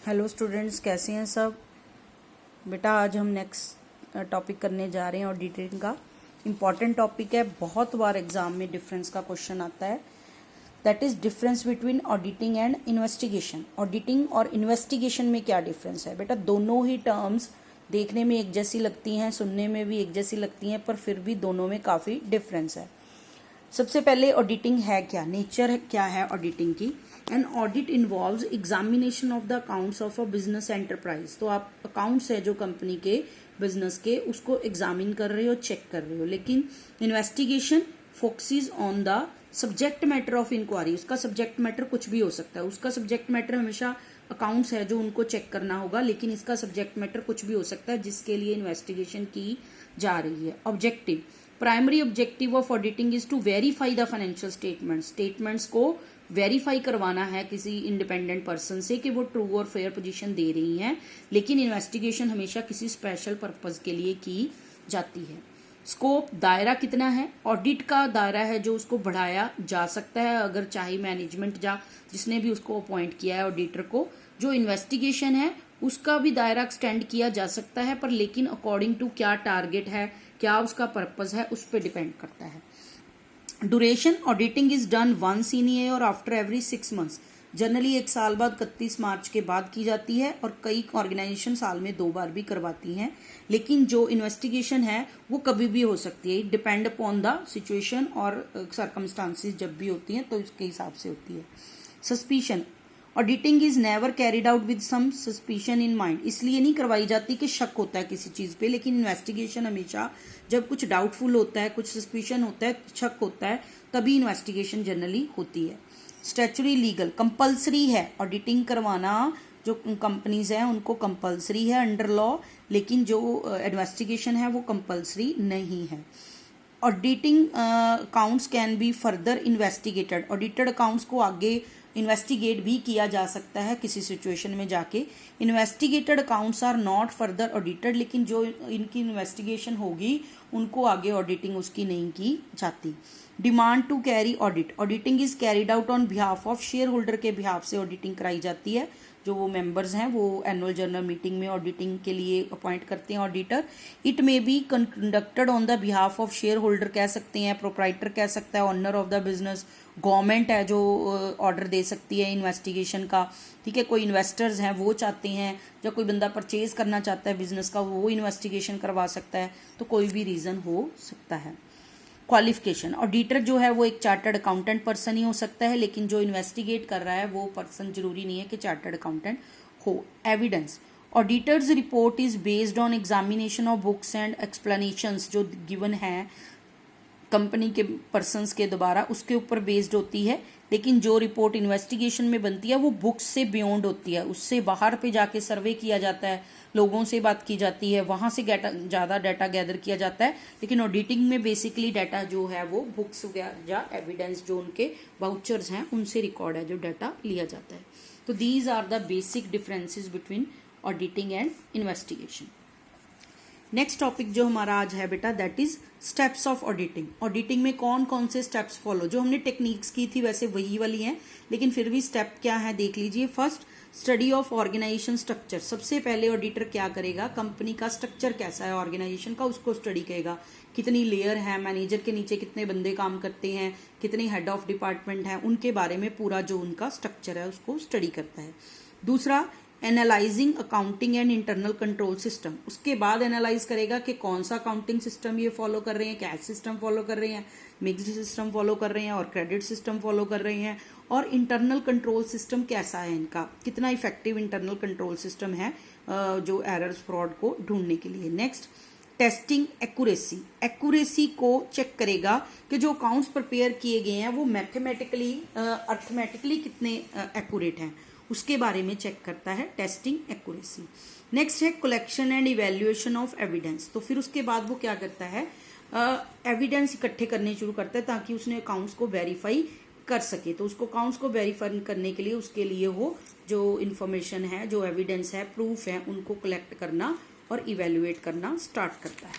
Hello students, कैसे हैं सब। बेटा आज हम नेक्स्ट टॉपिक करने जा रहे हैं ऑडिटिंग का। इम्पॉर्टेंट टॉपिक है, बहुत बार एग्जाम में डिफरेंस का क्वेश्चन आता है। That is difference between auditing and investigation. Auditing और इन्वेस्टिगेशन में क्या डिफरेंस है बेटा। दोनों ही टर्म्स देखने में एक जैसी लगती हैं, सुनने में भी एक जैसी लगती हैं, पर फिर भी दोनों में काफ़ी डिफरेंस है। सबसे पहले ऑडिटिंग है क्या, नेचर क्या है ऑडिटिंग की। An audit involves examination of the accounts of a business enterprise. तो आप अकाउंट्स है जो कंपनी के, बिजनेस के, उसको एग्जामिन कर रहे हो, चेक कर रहे हो। लेकिन investigation focuses on the subject matter of inquiry. उसका सब्जेक्ट मैटर कुछ भी हो सकता है। उसका सब्जेक्ट मैटर हमेशा अकाउंट्स है जो उनको चेक करना होगा, लेकिन इसका सब्जेक्ट मैटर कुछ भी हो सकता है जिसके लिए इन्वेस्टिगेशन की जा रही है। Objective, primary objective of auditing is to verify the financial statements को वेरीफाई करवाना है किसी इंडिपेंडेंट पर्सन से कि वो ट्रू और फेयर पोजीशन दे रही हैं। लेकिन इन्वेस्टिगेशन हमेशा किसी स्पेशल पर्पज के लिए की जाती है। स्कोप, दायरा कितना है। ऑडिट का दायरा है जो उसको बढ़ाया जा सकता है अगर चाहे मैनेजमेंट या जिसने भी उसको अपॉइंट किया है ऑडिटर को। जो इन्वेस्टिगेशन है उसका भी दायरा एक्सटेंड किया जा सकता है, पर लेकिन अकॉर्डिंग टू क्या टारगेट है, क्या उसका पर्पज है, उस पर डिपेंड करता है। Duration, auditing is done once in year और आफ्टर एवरी 6 months। जनरली 1 साल बाद 31 मार्च के बाद की जाती है, और कई ऑर्गेनाइजेशन साल में 2 बार भी करवाती हैं। लेकिन जो इन्वेस्टिगेशन है वो कभी भी हो सकती है, डिपेंड अपॉन द सिचुएशन और सर्कमस्टांसिस जब भी होती हैं तो इसके हिसाब से होती है। Suspicion, auditing is never carried out with some suspicion in mind. इसलिए नहीं करवाई जाती कि शक होता है किसी चीज पे, लेकिन इन्वेस्टिगेशन हमेशा जब कुछ डाउटफुल होता है, कुछ सस्पिशन होता है, शक होता है, तभी इन्वेस्टिगेशन जनरली होती है। स्टैट्यूटरी लीगल, कंपल्सरी है ऑडिटिंग करवाना। जो कंपनीज हैं उनको कंपल्सरी है अंडर लॉ, लेकिन जो इन्वेस्टिगेशन है वो कंपल्सरी नहीं है। Auditing accounts can be further investigated. Audited accounts को आगे इन्वेस्टिगेट भी किया जा सकता है किसी सिचुएशन में जाके। Investigated accounts are not further audited, लेकिन जो इनकी इन्वेस्टिगेशन होगी उनको आगे ऑडिटिंग उसकी नहीं की जाती। Demand to carry audit, auditing is carried out on behalf of share holder के बिहाफ से ऑडिटिंग कराई जाती है। जो वो मेंबर्स हैं वो एनुअल जनरल मीटिंग में ऑडिटिंग के लिए अपॉइंट करते हैं auditor. It may be conducted on the behalf of share holder कह सकते हैं, प्रोप्राइटर कह सकता है, owner of the business. Government है जो ऑर्डर दे सकती है इन्वेस्टिगेशन का, ठीक है। कोई इन्वेस्टर्स हैं वो चाहते हैं, जब कोई बंदा परचेज करना चाहता है बिजनेस का, वो इन्वेस्टिगेशन करवा सकता है। तो कोई भी रीज़न हो सकता है। क्वालिफिकेशन, ऑडिटर जो है वो एक चार्टर्ड अकाउंटेंट पर्सन ही हो सकता है, लेकिन जो इन्वेस्टिगेट कर रहा है वो पर्सन जरूरी नहीं है कि चार्टर्ड अकाउंटेंट हो। Evidence, auditors report is based on examination of books and explanations जो गिवन है कंपनी के पर्सन्स के द्वारा, उसके ऊपर बेस्ड होती है। लेकिन जो रिपोर्ट इन्वेस्टिगेशन में बनती है वो बुक्स से बियॉन्ड होती है, उससे बाहर पे जाके सर्वे किया जाता है, लोगों से बात की जाती है, वहां से ज़्यादा डाटा गैदर किया जाता है। लेकिन ऑडिटिंग में बेसिकली डाटा जो है वो बुक्स या एविडेंस जो उनके वाउचर्स हैं उनसे रिकॉर्ड है जो डाटा लिया जाता है। तो these are the basic differences between auditing and investigation. Next topic जो हमारा आज है बेटा, that is steps of auditing. Auditing में कौन कौन से स्टेप्स फॉलो, जो हमने टेक्निक्स की थी वैसे वही वाली हैं, लेकिन फिर भी स्टेप क्या है देख लीजिए। First, study of organisation structure. सबसे पहले ऑडिटर क्या करेगा, कंपनी का स्ट्रक्चर कैसा है ऑर्गेनाइजेशन का, उसको स्टडी करेगा। कितनी लेयर है, मैनेजर के नीचे कितने बंदे काम करते हैं, कितने हेड ऑफ डिपार्टमेंट हैं, उनके बारे में पूरा जो उनका स्ट्रक्चर है उसको स्टडी करता है। दूसरा, analysing accounting and internal control system. उसके बाद एनालाइज करेगा कि कौन सा अकाउंटिंग सिस्टम ये फॉलो कर रहे हैं, कैश सिस्टम फॉलो कर रहे हैं, मिक्स्ड सिस्टम फॉलो कर रहे हैं और क्रेडिट सिस्टम फॉलो कर रहे हैं, और इंटरनल कंट्रोल सिस्टम कैसा है इनका, कितना इफेक्टिव इंटरनल कंट्रोल सिस्टम है जो एरर्स फ्रॉड को ढूंढने के लिए। Next, testing accuracy. एक्यूरेसी को चेक करेगा कि जो अकाउंट्स प्रिपेयर किए गए हैं वो मैथमेटिकली अर्थमेटिकली कितने एक्यूरेट हैं, उसके बारे में चेक करता है, टेस्टिंग एक्यूरेसी। नेक्स्ट है collection and evaluation of evidence. तो फिर उसके बाद वो क्या करता है, एविडेंस इकट्ठे करने शुरू करता है ताकि उसने अकाउंट्स को वेरीफाई कर सके। तो उसको अकाउंट्स को वेरीफाई करने के लिए उसके लिए वो जो इन्फॉर्मेशन है, जो एविडेंस है, प्रूफ है, उनको कलेक्ट करना और इवेल्युएट करना स्टार्ट करता है।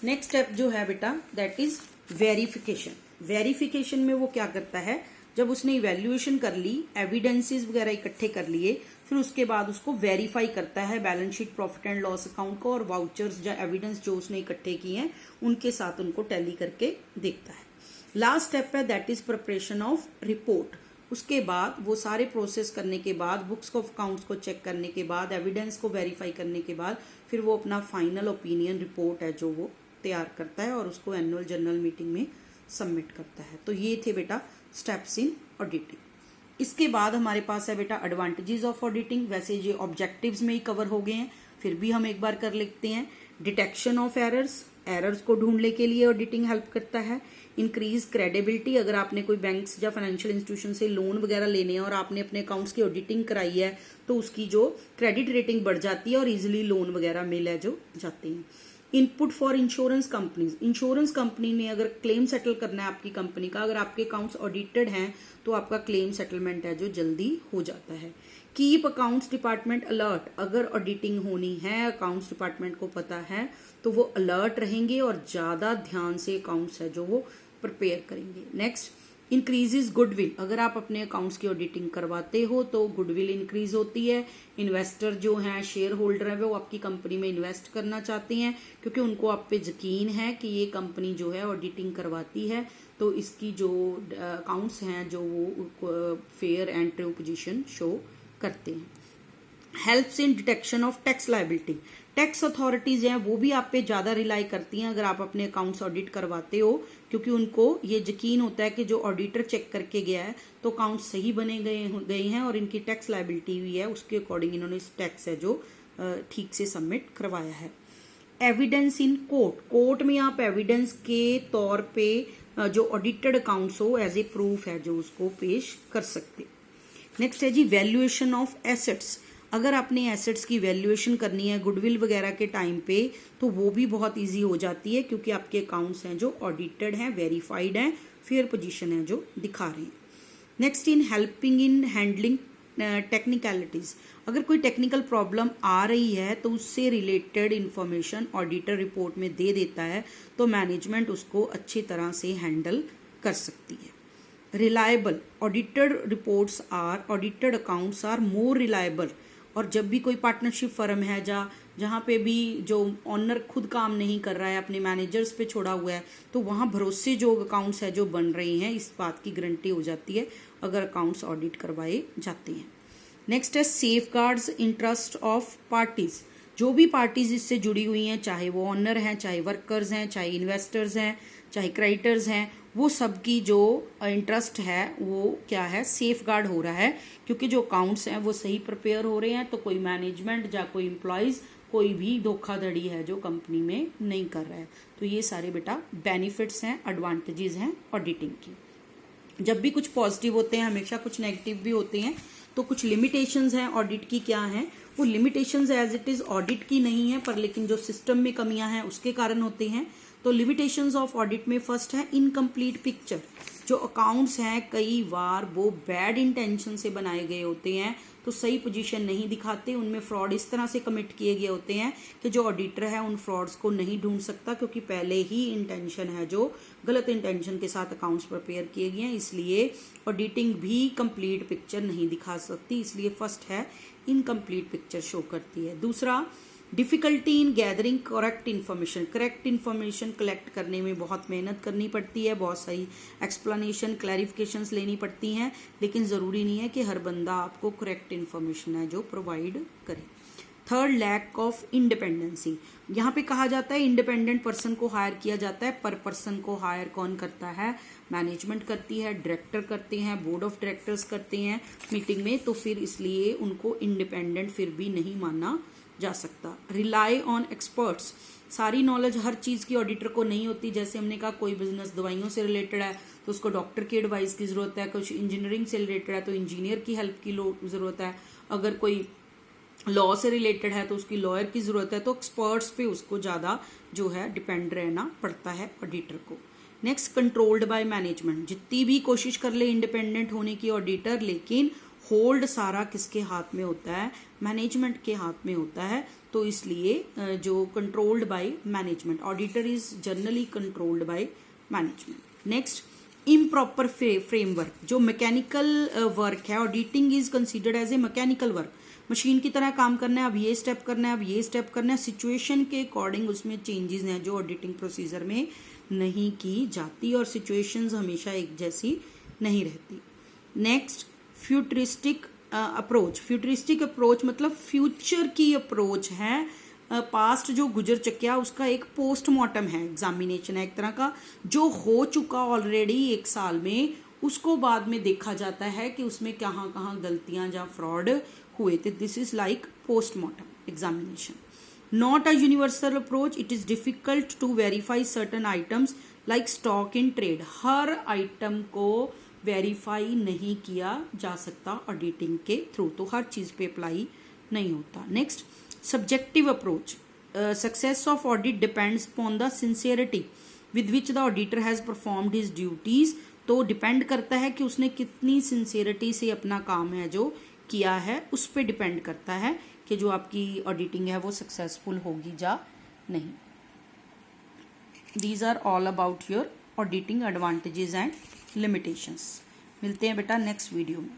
नेक्स्ट स्टेप जो है बेटा दैट इज वेरिफिकेशन। वेरिफिकेशन में वो क्या करता है, जब उसने इवेल्युएशन कर ली, एविडेंसेस वगैरह इकट्ठे कर लिए, फिर उसके बाद उसको वेरीफाई करता है balance sheet, profit and loss account को, और वाउचर्स या एविडेंस जो उसने इकट्ठे किए हैं उनके साथ उनको टैली करके देखता है। लास्ट स्टेप है that is preparation of report. उसके बाद वो सारे प्रोसेस करने के बाद, बुक्स ऑफ अकाउंट्स को चेक करने के बाद, एविडेंस को वेरीफाई करने के बाद, फिर वो अपना फाइनल ओपिनियन रिपोर्ट है जो वो तैयार करता है और उसको एनुअल जनरल मीटिंग में सबमिट करता है। तो ये थे बेटा स्टेप्स इन ऑडिटिंग। इसके बाद हमारे पास है बेटा एडवांटेजेस ऑफ ऑडिटिंग। वैसे ये ऑब्जेक्टिव्स में ही कवर हो गए हैं, फिर भी हम एक बार कर लेते हैं। डिटेक्शन ऑफ एरर्स को ढूंढने के लिए ऑडिटिंग हेल्प करता है। इंक्रीज क्रेडिबिलिटी, अगर आपने कोई बैंक्स या फाइनेंशियल इंस्टीट्यूशन से लोन वगैरह लेने हैं और आपने अपने अकाउंट्स की ऑडिटिंग कराई है तो उसकी जो क्रेडिट रेटिंग बढ़ जाती है और इजिली लोन वगैरह मिल जो जाते हैं। Input for insurance companies, insurance company ने अगर क्लेम सेटल करना है आपकी कंपनी का, अगर आपके अकाउंट्स ऑडिटेड हैं तो आपका क्लेम सेटलमेंट है जो जल्दी हो जाता है। कीप अकाउंट्स डिपार्टमेंट अलर्ट, अगर ऑडिटिंग होनी है, अकाउंट्स डिपार्टमेंट को पता है तो वो अलर्ट रहेंगे और ज्यादा ध्यान से अकाउंट्स है जो वो प्रिपेयर करेंगे। नेक्स्ट, इंक्रीजेज गुडविल, अगर आप अपने अकाउंट्स की ऑडिटिंग करवाते हो तो गुडविल इंक्रीज होती है। इन्वेस्टर जो हैं, शेयर होल्डर है, वो आपकी कंपनी में इन्वेस्ट करना चाहते हैं क्योंकि उनको आप पे यकीन है कि ये कंपनी जो है ऑडिटिंग करवाती है तो इसकी जो अकाउंट्स हैं जो वो fair and true position show करते हैं। Helps in detection of tax liability, tax authorities हैं वो भी आप पे ज्यादा रिलाई करती हैं अगर आप अपने अकाउंट्स ऑडिट करवाते हो, क्योंकि उनको ये यकीन होता है कि जो ऑडिटर चेक करके गया है तो अकाउंट्स सही बने गए हैं और इनकी टैक्स लायबिलिटी भी है, उसके अकॉर्डिंग इन्होंने टैक्स है जो ठीक से सबमिट करवाया है। एविडेंस इन कोर्ट में आप एविडेंस के तौर पे जो ऑडिटेड अकाउंट्स हो एज ए प्रूफ है जो उसको पेश कर सकते। नेक्स्ट है जी वैल्यूएशन ऑफ एसेट्स, अगर आपने एसेट्स की वैल्यूएशन करनी है गुडविल वगैरह के टाइम पे तो वो भी बहुत इजी हो जाती है क्योंकि आपके अकाउंट्स हैं जो ऑडिटेड हैं, वेरीफाइड हैं, फेयर पोजीशन है जो दिखा रहे हैं। Next, in helping in handling technicalities, अगर कोई टेक्निकल प्रॉब्लम आ रही है तो उससे रिलेटेड इंफॉर्मेशन ऑडिटर रिपोर्ट में दे देता है तो मैनेजमेंट उसको अच्छी तरह से हैंडल कर सकती है। Reliable, audited reports are, audited accounts are more reliable, और जब भी कोई पार्टनरशिप फर्म है जहाँ पे भी जो ऑनर खुद काम नहीं कर रहा है, अपने मैनेजर्स पे छोड़ा हुआ है, तो वहाँ भरोसे जो अकाउंट्स है जो बन रहे हैं इस बात की गारंटी हो जाती है अगर अकाउंट्स ऑडिट करवाए जाते हैं। नेक्स्ट है सेफगार्ड्स इंटरेस्ट ऑफ पार्टीज, जो भी पार्टीज इससे जुड़ी हुई हैं, चाहे वो ऑनर हैं, चाहे वर्कर्स हैं, चाहे इन्वेस्टर्स हैं, चाहे क्रेडिटर्स हैं, वो सबकी जो इंटरेस्ट है वो क्या है, सेफ गार्ड हो रहा है क्योंकि जो अकाउंट्स हैं वो सही प्रिपेयर हो रहे हैं तो कोई मैनेजमेंट या कोई एम्प्लॉयज कोई भी धोखाधड़ी है जो कंपनी में नहीं कर रहा है। तो ये सारे बेटा बेनिफिट्स हैं, एडवांटेजेस हैं ऑडिटिंग की। जब भी कुछ पॉजिटिव होते हैं हमेशा कुछ नेगेटिव भी होते हैं, तो कुछ लिमिटेशंस हैं ऑडिट की क्या हैं, वो limitations as it is audit की नहीं है पर लेकिन जो सिस्टम में कमियां हैं उसके कारण होते हैं। तो लिमिटेशंस ऑफ ऑडिट में फर्स्ट है इनकम्प्लीट पिक्चर, जो अकाउंट्स हैं कई बार वो बैड इंटेंशन से बनाए गए होते हैं तो सही पोजीशन नहीं दिखाते, उनमें फ्रॉड इस तरह से कमिट किए गए होते हैं कि जो ऑडिटर है उन फ्रॉड्स को नहीं ढूंढ सकता क्योंकि पहले ही इंटेंशन है जो गलत इंटेंशन के साथ अकाउंट्स प्रिपेयर किए गए हैं, इसलिए ऑडिटिंग भी कंप्लीट पिक्चर नहीं दिखा सकती, इसलिए फर्स्ट है इनकम्प्लीट पिक्चर शो करती है। दूसरा, difficulty in gathering correct information collect करने में बहुत मेहनत करनी पड़ती है, बहुत सारी एक्सप्लेनेशन क्लैरिफिकेशंस लेनी पड़ती हैं, लेकिन ज़रूरी नहीं है कि हर बंदा आपको करेक्ट इन्फॉर्मेशन है जो प्रोवाइड करे। थर्ड, लैक ऑफ इंडिपेंडेंसी, यहाँ पे कहा जाता है इंडिपेंडेंट पर्सन को हायर किया जाता है, पर पर्सन को हायर कौन करता है, मैनेजमेंट करती है, डायरेक्टर करते हैं, बोर्ड ऑफ डायरेक्टर्स करते हैं मीटिंग में, तो फिर इसलिए उनको इंडिपेंडेंट फिर भी नहीं माना जा सकता। रिलाई ऑन एक्सपर्ट्स, सारी नॉलेज हर चीज की ऑडिटर को नहीं होती, जैसे हमने कहा कोई बिजनेस दवाइयों से रिलेटेड है तो उसको डॉक्टर की एडवाइस की जरूरत है, कुछ इंजीनियरिंग से रिलेटेड है तो इंजीनियर की हेल्प की जरूरत है, अगर कोई लॉ से रिलेटेड है तो उसकी लॉयर की जरूरत है, तो एक्सपर्ट्स पे उसको ज्यादा जो है डिपेंड रहना पड़ता है ऑडिटर को। नेक्स्ट, कंट्रोल्ड बाय मैनेजमेंट, जितनी भी कोशिश कर ले इंडिपेंडेंट होने की ऑडिटर, लेकिन होल्ड सारा किसके हाथ में होता है, मैनेजमेंट के हाथ में होता है, तो इसलिए जो controlled by management, auditor is generally controlled by management. Next, improper framework, जो मैकेनिकल वर्क है, auditing is considered as a mechanical work, machine की तरह काम करना है, अब ये स्टेप करना है, अब ये स्टेप करना है, सिचुएशन के अकॉर्डिंग उसमें चेंजेस हैं जो ऑडिटिंग प्रोसीजर में नहीं की जाती, और सिचुएशंस हमेशा एक जैसी नहीं रहती। Next, futuristic approach. Futuristic approach मतलब फ्यूचर की अप्रोच है, पास्ट जो गुजर चुका उसका एक पोस्टमार्टम है, एग्जामिनेशन है एक तरह का, जो हो चुका ऑलरेडी एक साल में, उसको बाद में देखा जाता है कि उसमें कहाँ कहाँ गलतियां या फ्रॉड हुए थे। This is like postmortem examination. Not a universal approach, it is difficult to verify certain items like stock in trade. हर आइटम को वेरीफाई नहीं किया जा सकता ऑडिटिंग के थ्रू, तो हर चीज पे अप्लाई नहीं होता। Next, subjective approach. Success of audit depends upon the sincerity with which the auditor has performed his duties. तो डिपेंड करता है कि उसने कितनी सिंसियरिटी से अपना काम है जो किया है, उस पर डिपेंड करता है कि जो आपकी ऑडिटिंग है वो सक्सेसफुल होगी या नहीं। These are all about your auditing advantages and limitations. मिलते हैं बेटा नेक्स्ट वीडियो में।